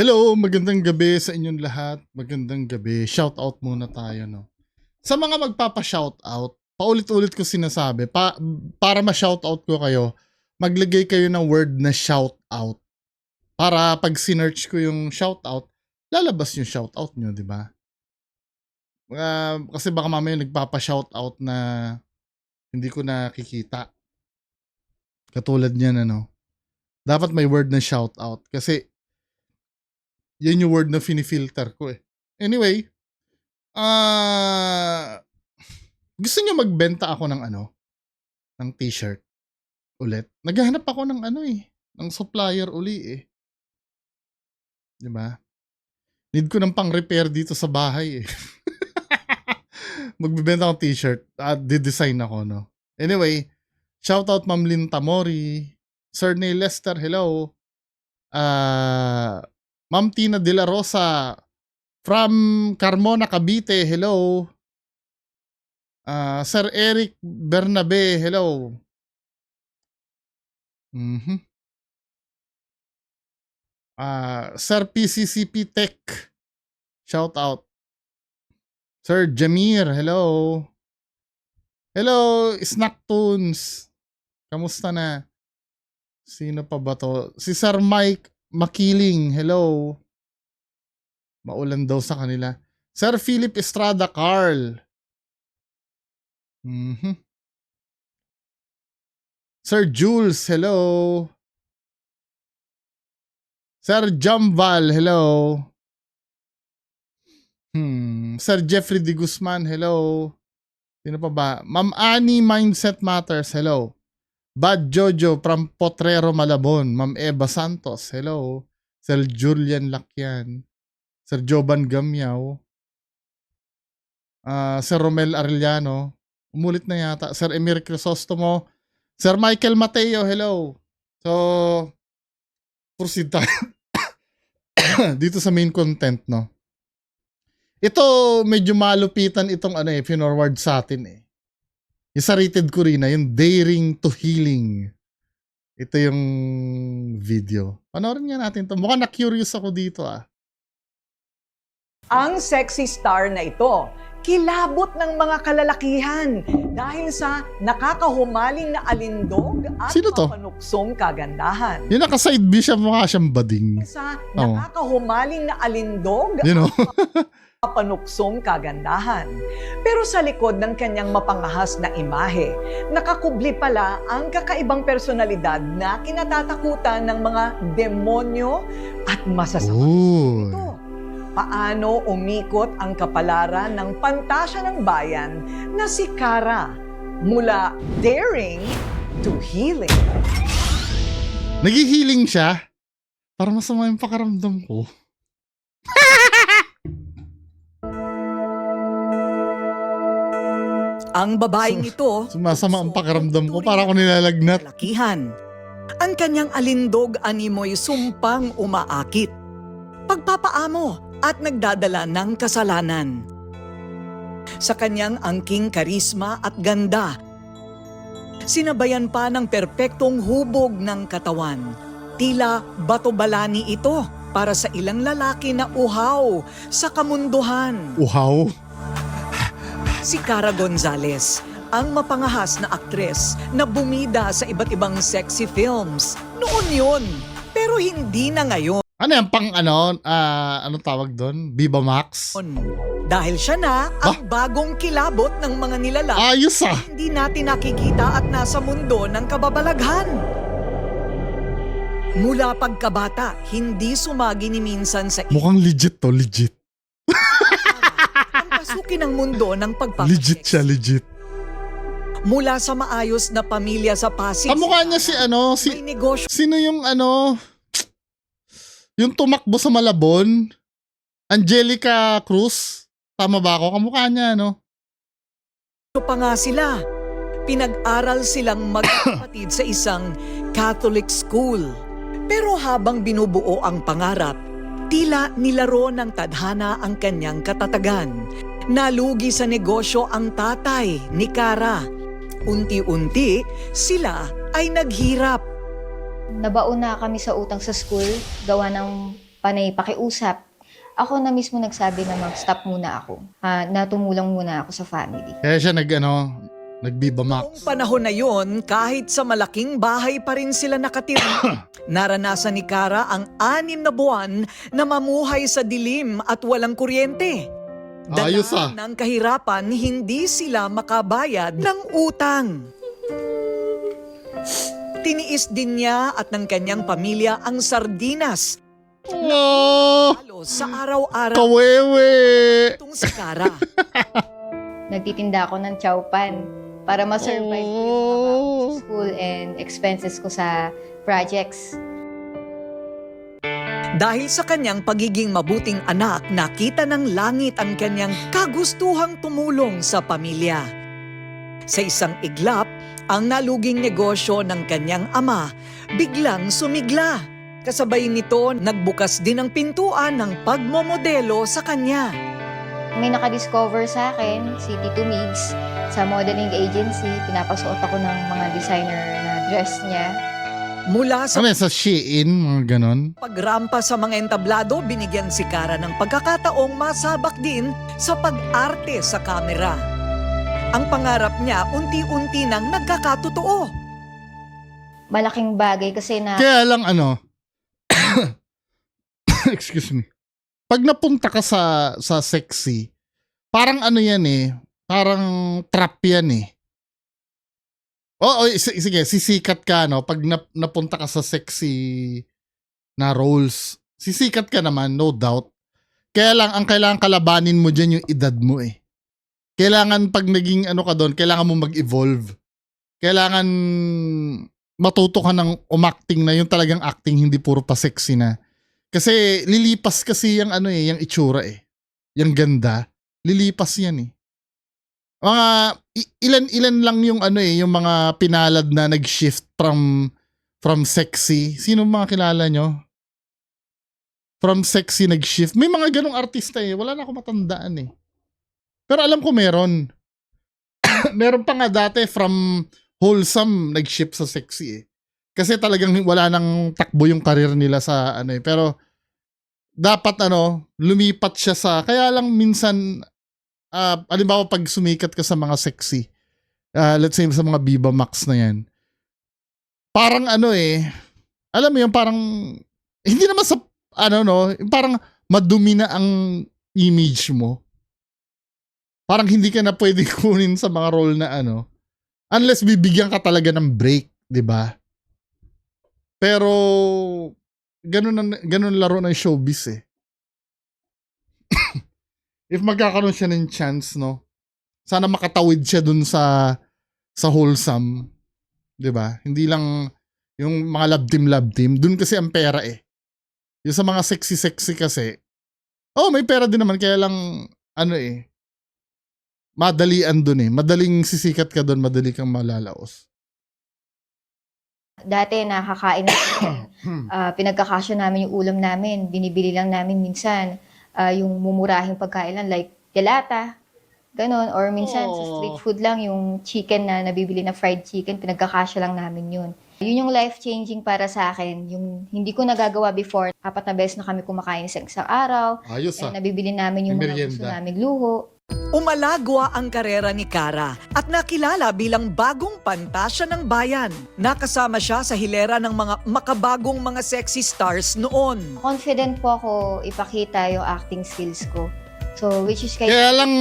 Hello, magandang gabi sa inyong lahat. Magandang gabi. Shoutout muna tayo, no. Sa mga magpapa-shoutout, paulit-ulit ko sinasabi, para ma-shoutout ko kayo, maglagay kayo ng word na shoutout. Para pag sinearch ko yung shoutout, lalabas yung shoutout nyo, di ba? Kasi baka mamaya nagpapa-shoutout na hindi ko nakikita. Katulad niyan, ano. Dapat may word na shoutout. Kasi yan yung word na finifilter ko eh. Anyway, gusto niyo magbenta ako ng ng t-shirt ulit. Naghahanap ako ng ng supplier uli eh. 'Di ba? Need ko ng pang-repair dito sa bahay eh. Magbebenta ako ng t-shirt at di-design ako, no. Anyway, shoutout Ma'am Lynn Tamori, Sir Neil Lester, hello. Ma'am Tina De La Rosa from Carmona, Cavite, hello. Sir Eric Bernabe, hello. Sir PCCP Tech, shout out. Sir Jamir, hello. Hello, Snack Tunes. Kamusta na? Sino pa ba to? Si Sir Mike Makiling, hello. Maulan daw sa kanila. Sir Philip Estrada Carl. Sir Jules, hello. Sir Jambal, hello. Sir Jeffrey De Guzman, hello. Sino pa ba? Ma'am Annie Mindset Matters, hello. Bad Jojo from Potrero, Malabon. Ma'am Eva Santos, hello. Sir Julian Lakyan. Sir Joban Gamyaw. Sir Romel Arellano. Umulit na yata. Sir Emir Crisostomo. Sir Michael Mateo, hello. So, proceed tayo. Dito sa main content, no. Ito, medyo malupitan itong pinorward sa atin eh. Yung sa rated ko rin na, yung Daring to Healing. Ito yung video. Panoorin nga natin to. Mukhang na-curious ako dito ah. Ang sexy star na ito, kilabot ng mga kalalakihan dahil sa nakakahumaling na alindog at Sino to? mapanuksong kagandahan. Yung naka-side B siya, mukha siyang bading. Sa nakakahumaling na alindog you know? at mapanuksong kagandahan. Pero sa likod ng kanyang mapangahas na imahe, nakakubli pala ang kakaibang personalidad na kinatatakutan ng mga demonyo at masasamang ito. Paano umikot ang kapalaran ng pantasya ng bayan na si Kara mula daring to healing? Nag-healing siya? Para masama yung pakaramdam ko. Ang babaeng ito, sumasama ang pakaramdam ko, para ako nilalagnat. Lakihan. Ang kanyang alindog animoy sumpang umaakit. Pagpapaamo at nagdadala ng kasalanan. Sa kanyang angking karisma at ganda, sinabayan pa ng perpektong hubog ng katawan. Tila bato-balani ito para sa ilang lalaki na uhaw sa kamunduhan. Uhaw? Si Kara Gonzalez, ang mapangahas na aktres na bumida sa iba't ibang sexy films. Noon yun, pero hindi na ngayon. Ano yan, pang anong tawag doon? Viva Max? Dahil siya na ang bagong kilabot ng mga nilalang ayos ah! hindi natin nakikita at nasa mundo ng kababalaghan. Mula pagkabata, hindi sumagi ni minsan sa mukhang legit to, legit. ang pasukin ng mundo ng pagpapasex. Legit siya, legit. Mula sa maayos na pamilya sa Pasig. Kamukha niya si may negosyo. Sino yung yung tumakbo sa Malabon? Angelica Cruz? Tama ba ako? Kamukha niya, Pa nga sila. Pinag-aral silang magkapatid sa isang Catholic school. Pero habang binubuo ang pangarap, tila nilaro ng tadhana ang kanyang katatagan. Nalugi sa negosyo ang tatay ni Kara. Unti-unti, sila ay naghirap. Nabaon na kami sa utang sa school, gawa ng panay pakiusap, ako na mismo nagsabi na mag-stop muna ako, na tumulong muna ako sa family. Kaya siya nag-Viva Noong Max. panahon na yon, kahit sa malaking bahay pa rin sila nakatira. Naranasan ni Cara ang 6 na buwan na mamuhay sa dilim at walang kuryente. Ayos ah. Ng kahirapan, hindi sila makabayad ng utang. Tiniis din niya at ng kanyang pamilya ang sardinas Oh, lalo sa araw-araw kawewe. itong si Cara. Nagtitinda ako ng chowpan para ma-survive ko yung mga school and expenses ko sa projects. Dahil sa kanyang pagiging mabuting anak, nakita ng langit ang kanyang kagustuhang tumulong sa pamilya. Sa isang iglap, ang naluging negosyo ng kanyang ama biglang sumigla. Kasabay nito, nagbukas din ang pintuan ng pagmomodelo sa kanya. May nakadiscover sa akin, si Tito Migs, sa modeling agency. Pinapasuot ako ng mga designer na dress niya. Mula sa Ano yan, sa Shein, mga ganon? pagrampa sa mga entablado, binigyan si Cara ng pagkakataong masabak din sa pag-arte sa kamera. Ang pangarap niya unti-unti nang nagkakatotoo. Malaking bagay kasi na Kaya lang excuse me. Pag napunta ka sa sexy, parang yan parang trap yan Oo, sige, sisikat ka pag napunta ka sa sexy na roles. Sisikat ka naman, no doubt. Kaya lang, ang kailangan kalabanin mo dyan yung edad mo Kailangan pag naging ka doon, kailangan mo mag-evolve. Kailangan matuto ka ng umacting na yung talagang acting, hindi puro pa sexy na. Kasi lilipas kasi yung yung itsura Yung ganda, lilipas yan Mga ilan lang yung yung mga pinalad na nag-shift from sexy. Sino mga kilala nyo? From sexy nag-shift. May mga ganong artista Wala na ako matandaan Pero alam ko meron. Meron pa nga dati from wholesome nag-shift sa sexy Kasi talagang wala nang takbo yung karir nila sa Pero dapat lumipat siya sa, kaya lang minsan, halimbawa pag sumikat ka sa mga sexy, let's say sa mga Viva Max na yan, parang alam mo yun, parang, hindi naman sa, parang madumi na ang image mo. Parang hindi ka na pwede kunin sa mga role na unless bibigyan ka talaga ng break, di ba? Pero, ganun laro ng showbiz If magkakaroon siya ng chance, sana makatawid siya dun sa wholesome, 'di ba? Hindi lang yung mga love team, dun kasi ang pera Yung sa mga sexy kasi, may pera din naman, kaya lang madalian dun madaling sisikat ka dun, madali kang malalaos. dati nakakain namin, pinagkakasya namin yung ulam namin. Binibili lang namin minsan yung mumurahing pagkain lang like delata, ganon. Or minsan sa street food lang yung chicken na nabibili na fried chicken, pinagkakasya lang namin yun. Yun yung life-changing para sa akin. Yung hindi ko nagagawa before. 4 na beses na kami kumakain sa isang araw. Ayos Nabibili namin yung mga gusto naming luho. Umalagwa ang karera ni Cara at nakilala bilang bagong pantasya ng bayan. Nakasama siya sa hilera ng mga makabagong mga sexy stars noon. Confident po ako ipakita yung acting skills ko. So, which is Kaya lang,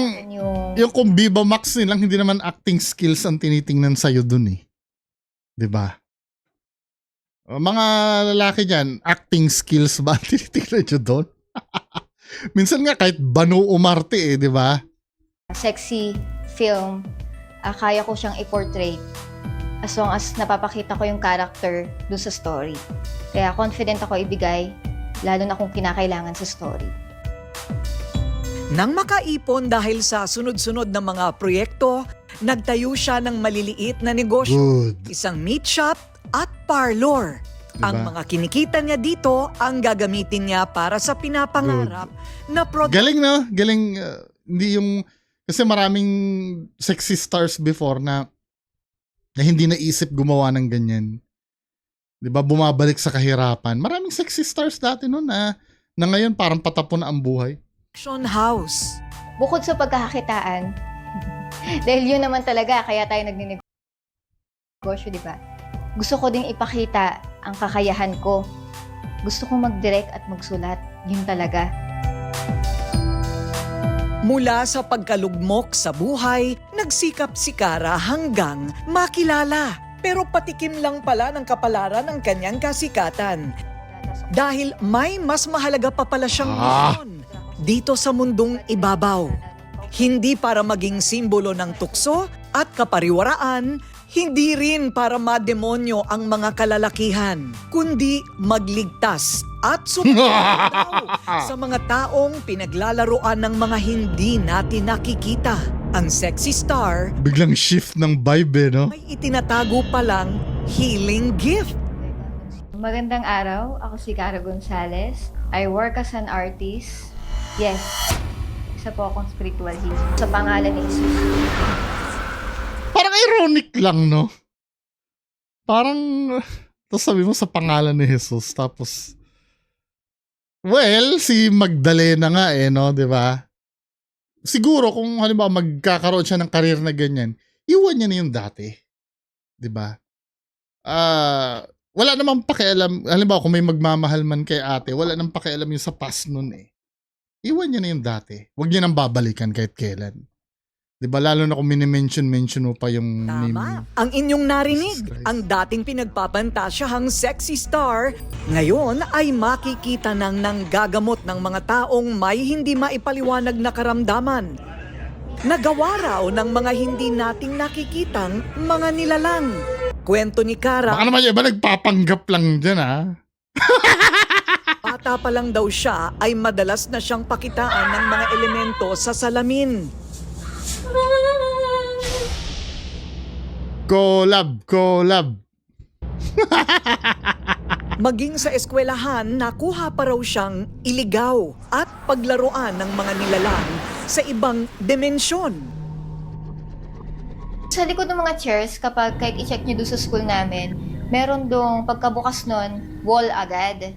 yung kung Viva Max lang, hindi naman acting skills ang tinitingnan sa'yo dun 'di ba? Mga lalaki dyan, acting skills ba ang tinitingnan nyo doon? Minsan nga kahit Banu Umarte 'di ba? sexy film, kaya ko siyang i-portray as long as napapakita ko yung character dun sa story. Kaya confident ako ibigay, lalo na kung kinakailangan sa story. Nang makaipon dahil sa sunod-sunod na mga proyekto, nagtayo siya ng maliliit na negosyo, Good. isang meat shop at parlor. Diba? Ang mga kinikita niya dito ang gagamitin niya para sa pinapangarap na product. Galing galing. Hindi yung, kasi maraming sexy stars before na hindi naisip gumawa ng ganyan. 'Di ba? Bumabalik sa kahirapan. Maraming sexy stars dati noon na Na ngayon parang patapon na ang buhay. Action House. Bukod sa pagkakakitaan, dahil yun naman talaga, kaya tayo nagninegosyo, di ba? Gusto ko ding ipakita ang kakayahan ko. Gusto kong mag-direct at magsulat. Yun talaga. Mula sa pagkalugmok sa buhay, nagsikap si Cara hanggang makilala. Pero patikim lang pala ng kapalaran ng kanyang kasikatan. Dahil may mas mahalaga pa pala siyang misyon dito sa mundong ibabaw. Hindi para maging simbolo ng tukso at kapariwaraan, hindi rin para mademonyo ang mga kalalakihan, kundi magligtas at sumataw sa mga taong pinaglalaroan ng mga hindi natin nakikita. Ang sexy star, Biglang shift ng vibe, no? may itinatago palang healing gift. Magandang araw, ako si Cara Gonzalez. I work as an artist. Yes, isa po akong spiritual healer. Sa pangalan ni Jesus. Parang ironic lang, no? Parang, tapos sabi mo sa pangalan ni Jesus, tapos, well, si Magdalena nga no, di ba? Siguro kung halimbawa magkakaroon siya ng karir na ganyan, iwan niya na yung dati. Di ba? Wala namang pakialam, halimbawa kung may magmamahal man kay ate, wala namang pakialam yung sa past nun eh. Iwan niya na yung dati. Huwag niya nang babalikan kahit kailan. Diba? Lalo na kung minimension mo pa yung name niya. Tama. Ang inyong narinig, Jesus Christ. ang dating pinagpapantasyahang sexy star, ngayon ay makikita ng nanggagamot ng mga taong may hindi maipaliwanag na karamdaman. Nagawa raw ng mga hindi nating nakikitang mga nilalang. Kwento ni Cara, Baka naman yung iba nagpapanggap lang dyan, ha? bata pa lang daw siya ay madalas na siyang pakitaan ng mga elemento sa salamin. Collab. Maging sa eskwelahan, nakuha pa raw siyang iligaw at paglaruan ng mga nilalang sa ibang dimensyon. Sa likod ng mga chairs, kapag kahit i-check nyo doon sa school namin, meron dong pagkabukas nun, wall agad.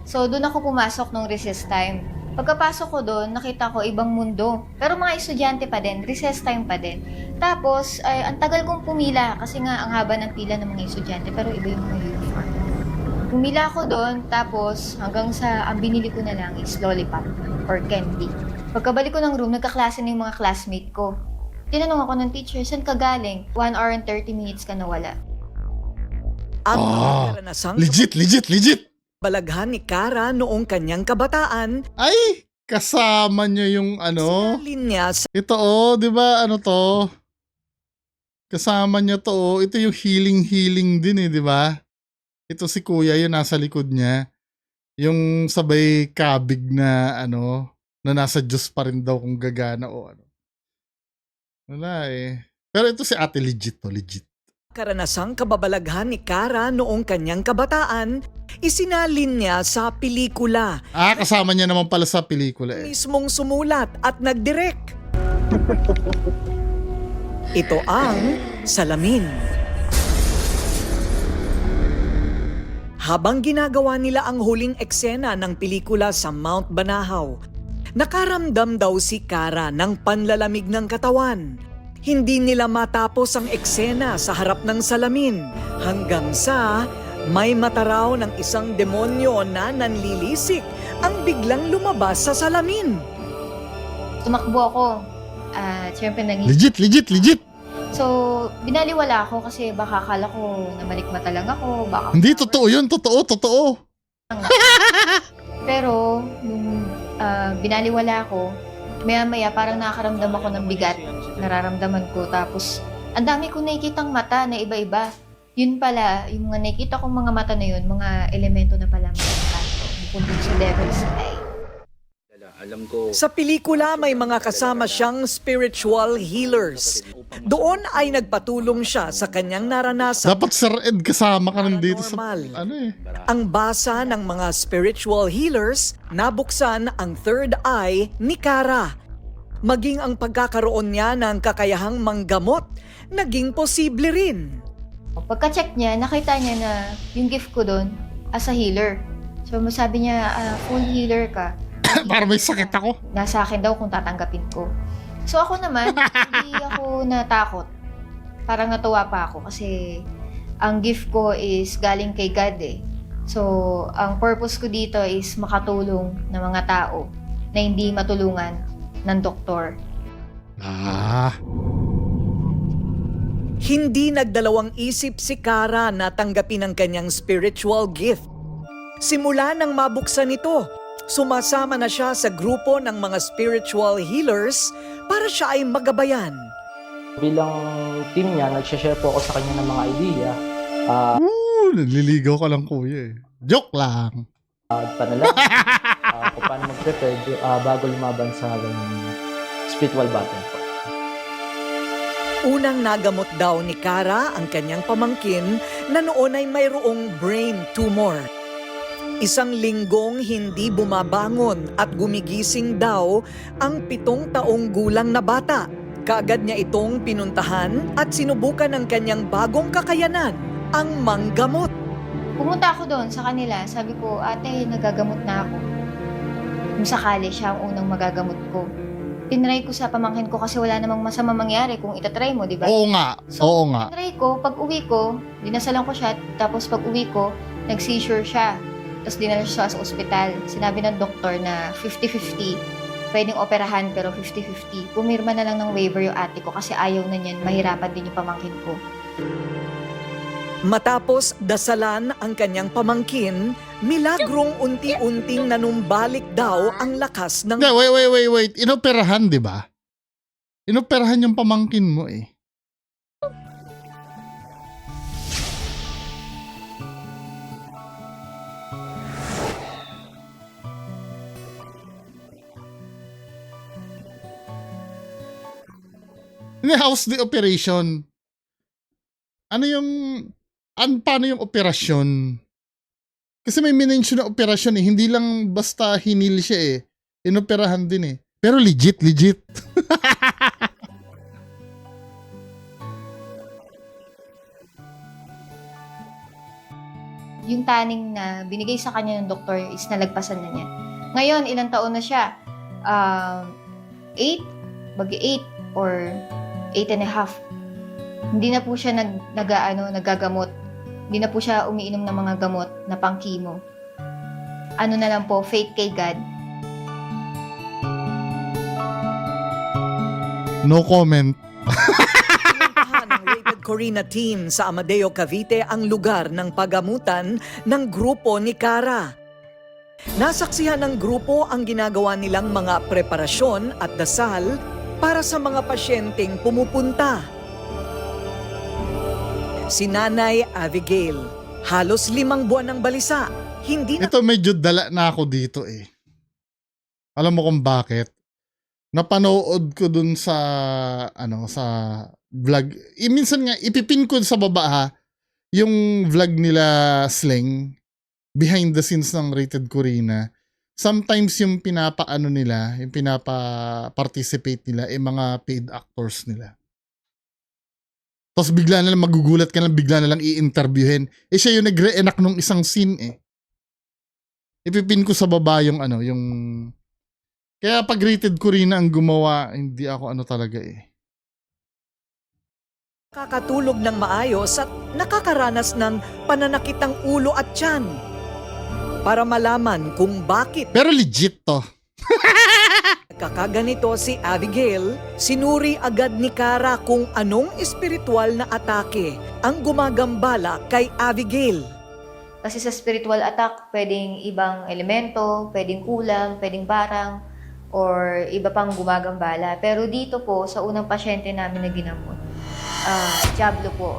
So, doon ako pumasok nung recess time. Pagkapasok ko doon, nakita ko ibang mundo. Pero mga estudyante pa din, recess time pa din. Tapos, ay, ang tagal kong pumila kasi nga ang haba ng pila ng mga estudyante, pero iba yung mga uniform. Pumila ako doon, tapos hanggang sa ang binili ko na lang is lollipop or candy. Pagkabalik ko ng room, nagkaklase na yung mga classmate ko. Tinanong ako ng teacher, saan ka galing? 1 hour and 30 minutes ka nawala. Ang mga Ah, karanasang Legit. balaghan ni Cara noong kanyang kabataan, Ay, kasama niya yung sinalin niya sa Ito di ba ano to? Kasama niya to Ito yung healing din di ba? Ito si Kuya, yung nasa likod niya. Yung sabay kabig na na nasa Diyos pa rin daw kung gagana o ano. Wala eh. Pero ito si ate legit. karanasang kababalaghan ni Cara noong kanyang kabataan, isinalin niya sa pelikula. Kasama niya naman pala sa pelikula eh. Mismong sumulat at nagdirect. Ito ang Salamin. Habang ginagawa nila ang huling eksena ng pelikula sa Mount Banahaw, nakaramdam daw si Cara ng panlalamig ng katawan. Hindi nila matapos ang eksena sa harap ng salamin hanggang sa may mata raw ng isang demonyo na nanlilisik ang biglang lumabas sa salamin. Tumakbo ako. At syempre Legit. So, binaliwala ako kasi baka akala ko na malikmata lang ako. Baka Hindi, totoo yun. Totoo. Pero, nung binaliwala ako, maya-maya parang nakakaramdam ako ng bigat. Nararamdaman ko. Tapos, ang dami kong nakikitang mata na iba-iba. Yun pala, yung mga nakikita kong mga mata na yun, mga elemento na pala mga kanto. Bukod sa devil's eye. Alam ko. Sa pelikula may mga kasama siyang spiritual healers. Doon ay nagpatulong siya sa kanyang naranasan. Dapat Sir Ed kasama ka rin dito sa Paranormal. Ang basa ng mga spiritual healers, nabuksan ang third eye ni Cara. Maging ang pagkakaroon niya ng kakayahang manggamot, naging posible rin. Pagka-check niya, nakita niya na yung gift ko doon as a healer. So sabi niya, full healer ka. Para may sakit ako. Nasa akin daw kung tatanggapin ko. So ako naman, hindi ako natakot. Parang natuwa pa ako kasi ang gift ko is galing kay God eh. So, ang purpose ko dito is makatulong ng mga tao na hindi matulungan ng doktor. Hindi nagdalawang isip si Cara na tanggapin ang kanyang spiritual gift. Simula nang mabuksan ito, sumasama na siya sa grupo ng mga spiritual healers para siya ay magabayan. Bilang team niya, nag-share po ako sa kanya ng mga idea. Nagliligaw ka lang kuya eh. Joke lang. Panalangin, kung paano mag-prepare bago lumaban sa spiritual battle po. Unang nagamot daw ni Cara ang kanyang pamangkin na noon ay mayroong brain tumor. Isang linggong hindi bumabangon at gumigising daw ang 7 taong gulang na bata. Kaagad niya itong pinuntahan at sinubukan ang kanyang bagong kakayanan, ang manggamot. Pumunta ako doon sa kanila. Sabi ko, ate, nagagamot na ako. Kung sakali siya ang unang magagamot ko. Tinry ko sa pamangkin ko kasi wala namang masama mangyari kung itatry mo, di ba? Oo nga. Oo nga. Tinry ko, pag uwi ko, dinasalan ko siya, tapos pag uwi ko, nag-seizure siya. Tapos dinala siya sa ospital. Sinabi ng doktor na 50-50. Pwedeng operahan pero 50-50. Pumirma na lang ng waiver yung ate ko kasi ayaw na niyan. Mahirapan din yung pamangkin ko. Matapos dasalan ang kanyang pamangkin, milagrong unti-unting nanumbalik daw ang lakas ng... Hindi, wait. Inoperahan, di ba? Inoperahan yung pamangkin mo eh. Hindi, how's the operation? Paano yung operasyon? Kasi may minention na operasyon eh. Hindi lang basta hinil siya eh. Inoperahan din eh. Pero legit. Yung taning na binigay sa kanya ng doktor is nalagpasan na niya. Ngayon, ilang taon na siya? 8? Bagi 8 or 8 and a half. Hindi na po siya nagagamot. Hindi na po siya umiinom ng mga gamot na pang-chemo. Ano na lang po, faith kay God. No comment. Pinuntahan ng Rated Corina team sa Amadeo, Cavite ang lugar ng pagamutan ng grupo ni Cara. Nasaksihan ng grupo ang ginagawa nilang mga preparasyon at dasal para sa mga pasyenteng pumupunta. Si Nanay Abigail, halos 5 buwan ng balisa, hindi na Ito medyo dala na ako dito eh. Alam mo kung bakit? Napanood ko dun sa sa vlog. Minsan nga ipipin ko sa baba ha, yung vlog nila Sling behind the scenes ng Rated Corina. Sometimes yung yung pinapa-participate nila mga paid actors nila. Tapos bigla na lang magugulat ka lang, bigla na lang i-interviewin. Siya yung nagre-enact nung isang scene eh. Ipipin ko sa baba yung Kaya pag Rated Corina ang gumawa, hindi ako talaga eh. kakatulog ng maayos at nakakaranas ng pananakit ng ulo at tiyan. Para malaman kung bakit Pero legit to. kakaganito si Abigail, sinuri agad ni Cara kung anong espiritual na atake ang gumagambala kay Abigail. Kasi sa spiritual attack, pwedeng ibang elemento, pwedeng kulang, pwedeng barang, or iba pang gumagambala. Pero dito po, sa unang pasyente namin na ginamot, Diablo po.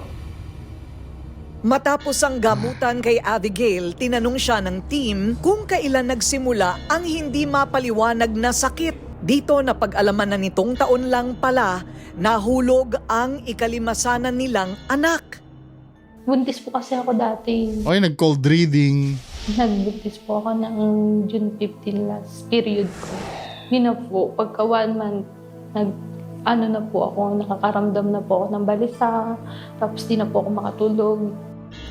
Matapos ang gamutan kay Abigail, tinanong siya ng team kung kailan nagsimula ang hindi mapaliwanag na sakit. Dito napag-alaman na nitong taon lang pala, nahulog ang ikalimasanan nilang anak. Buntis po kasi ako dati. Okay, nag-cold reading. Nagbuntis po ako ng June 15 last period ko. Yun na po, pagka 1 month, nakakaramdam na po ako ng balisa, tapos di na po ako makatulog.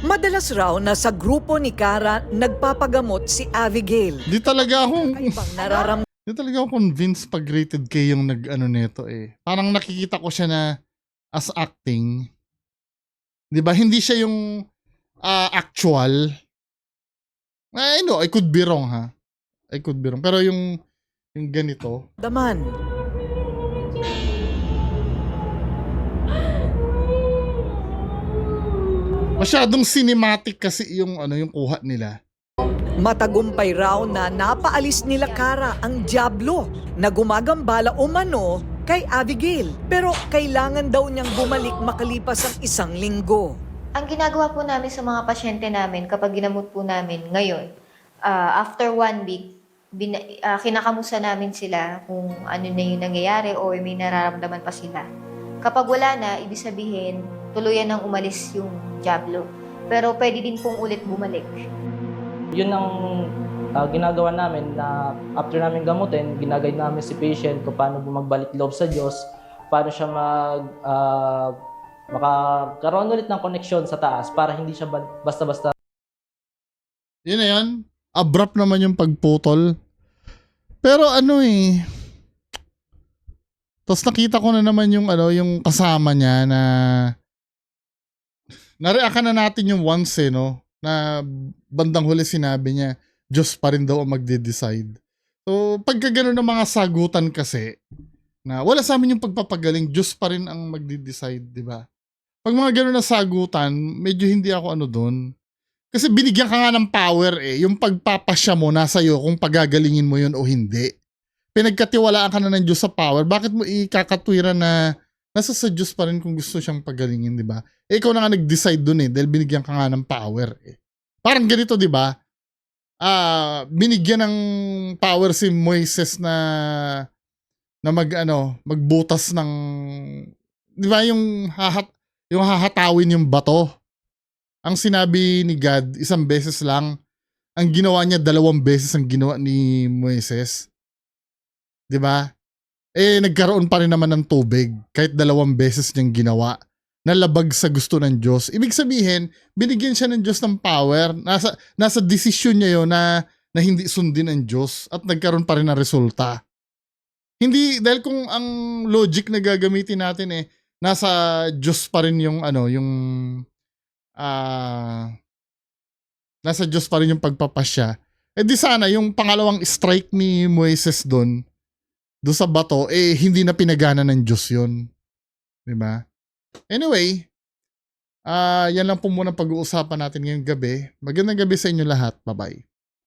Madalas raw na sa grupo ni Kara nagpapagamot si Abigail. Di talaga akong Kakaibang nararamdaman Di talaga ako convinced pag rated K yung nag-ano nito eh. Parang nakikita ko siya na as acting. Di ba? Hindi siya yung actual. I know, I could be wrong ha. I could be wrong. Pero yung ganito. Masyadong cinematic kasi yung yung kuha nila. Matagumpay raw na napaalis nila Kara ang Diablo na gumagambala umano kay Abigail. Pero kailangan daw niyang bumalik makalipas ang 1 linggo. Ang ginagawa po namin sa mga pasyente namin kapag ginamot po namin ngayon, after 1 week, kinakamusta namin sila kung ano na yung nangyayari o may nararamdaman pa sila. Kapag wala na, ibig sabihin, tuluyan nang umalis yung Diablo. Pero pwede din pong ulit bumalik. Yun ang ginagawa namin na after namin gamutin, ginagay namin si patient kung paano magbalik loob sa Diyos, paano siya makakaroon ulit ng koneksyon sa taas para hindi siya basta-basta. Yun na yun. Abrupt naman yung pagputol. Pero tapos nakita ko na naman yung yung kasama niya na nareakan na natin yung once no, na bandang huli sinabi niya, Diyos pa rin daw ang magde-decide. So, pagka gano'n ng mga sagutan kasi, na wala sa amin yung pagpapagaling, Diyos pa rin ang magde-decide, di ba? Pag mga gano'n na sagutan, medyo hindi ako doon. Kasi binigyan ka nga ng power yung pagpapasya mo nasa iyo kung pagagalingin mo yun o hindi. Pinagkatiwalaan ka na ng Diyos sa power, bakit mo ikakatwiran na nasa sa Diyos pa rin kung gusto siyang pagalingin, di ba? Ikaw na nga nag-decide dun dahil binigyan ka nga ng power Parang ganito, di ba? Binigyan ng power si Moises na magbutas ng, di ba, yung hahatawin yung bato. Ang sinabi ni God, 1 beses lang. Ang ginawa niya, 2 beses ang ginawa ni Moises. Di ba? Nagkaroon pa rin naman ng tubig kahit 2 beses niyang ginawa. Nalabag sa gusto ng Diyos. Ibig sabihin, binigyan siya ng Diyos ng power. Nasa desisyon niya yun na hindi sundin ang Diyos at nagkaroon pa rin ng resulta. Hindi, dahil kung ang logic na gagamitin natin nasa Diyos pa rin yung nasa Diyos pa rin yung pagpapasya. Di sana yung pangalawang strike ni Moises doon sa bato, hindi na pinagana ng Diyos yun. Diba? Anyway, yan lang po muna pag-uusapan natin ngayong gabi. Magandang gabi sa inyo lahat. Bye-bye.